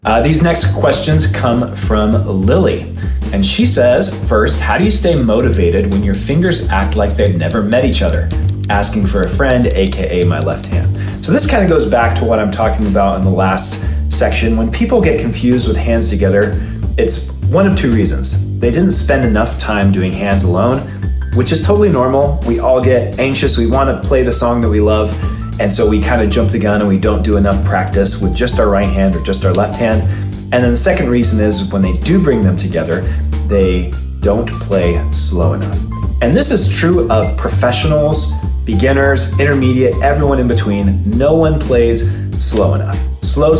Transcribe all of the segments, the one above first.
These next questions come from Lily. And she says, first, how do you stay motivated when your fingers act like they've never met each other? Asking for a friend, AKA my left hand. So this kind of goes back to what I'm talking about in the last section. When people get confused with hands together, it's one of two reasons. They didn't spend enough time doing hands alone, which is totally normal. We all get anxious. We want to play the song that we love. And so we kind of jump the gun and we don't do enough practice with just our right hand or just our left hand. And then the second reason is when they do bring them together, they don't play slow enough. And this is true of professionals, beginners, intermediate, everyone in between. No one plays slow enough. Slow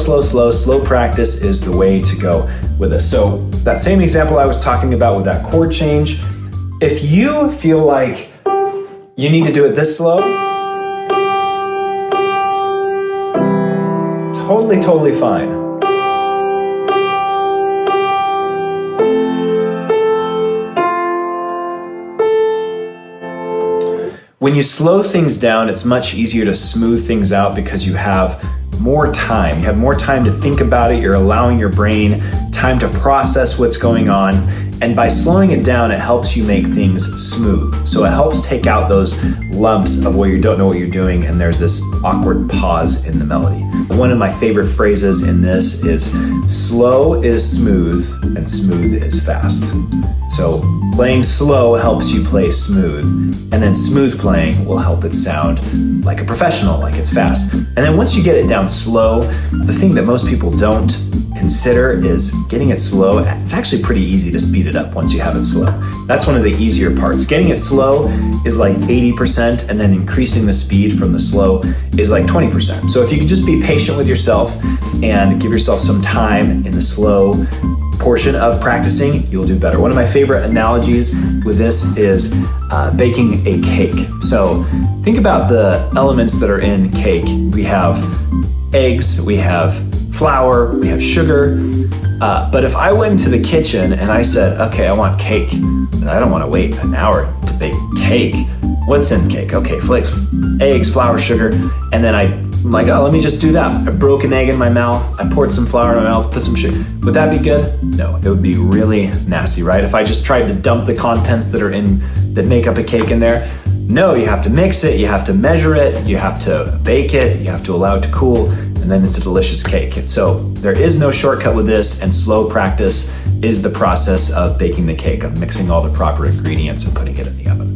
practice is the way to go with this. So that same example I was talking about with that chord change, if you feel like you need to do it this slow, totally fine. When you slow things down, it's much easier to smooth things out because you have more time. You have more time to think about it. You're allowing your brain time to process what's going on. And by slowing it down, it helps you make things smooth. So it helps take out those lumps of where you don't know what you're doing and there's this awkward pause in the melody. One of my favorite phrases in this is slow is smooth and smooth is fast. So playing slow helps you play smooth, and then smooth playing will help it sound like a professional, like it's fast. And then once you get it down slow, the thing that most people don't consider is getting it slow. It's actually pretty easy to speed it up once you have it slow. That's one of the easier parts. Getting it slow is like 80%, and then increasing the speed from the slow is like 20%. So if you can just be patient with yourself and give yourself some time in the slow portion of practicing, you'll do better. One of my favorite analogies with this is baking a cake. So think about the elements that are in cake. We have eggs, we have flour, we have sugar. But if I went into the kitchen and I said, okay, I want cake, and I don't want to wait an hour to bake cake. What's in cake? Okay, flakes, eggs, flour, sugar, and then I'm like, oh, let me just do that. I broke an egg in my mouth, I poured some flour in my mouth, put some sugar. Would that be good? No, it would be really nasty, right? If I just tried to dump the contents that make up a cake in there, no, you have to mix it, you have to measure it, you have to bake it, you have to allow it to cool, and then it's a delicious cake. So there is no shortcut with this, and slow practice is the process of baking the cake, of mixing all the proper ingredients and putting it in the oven.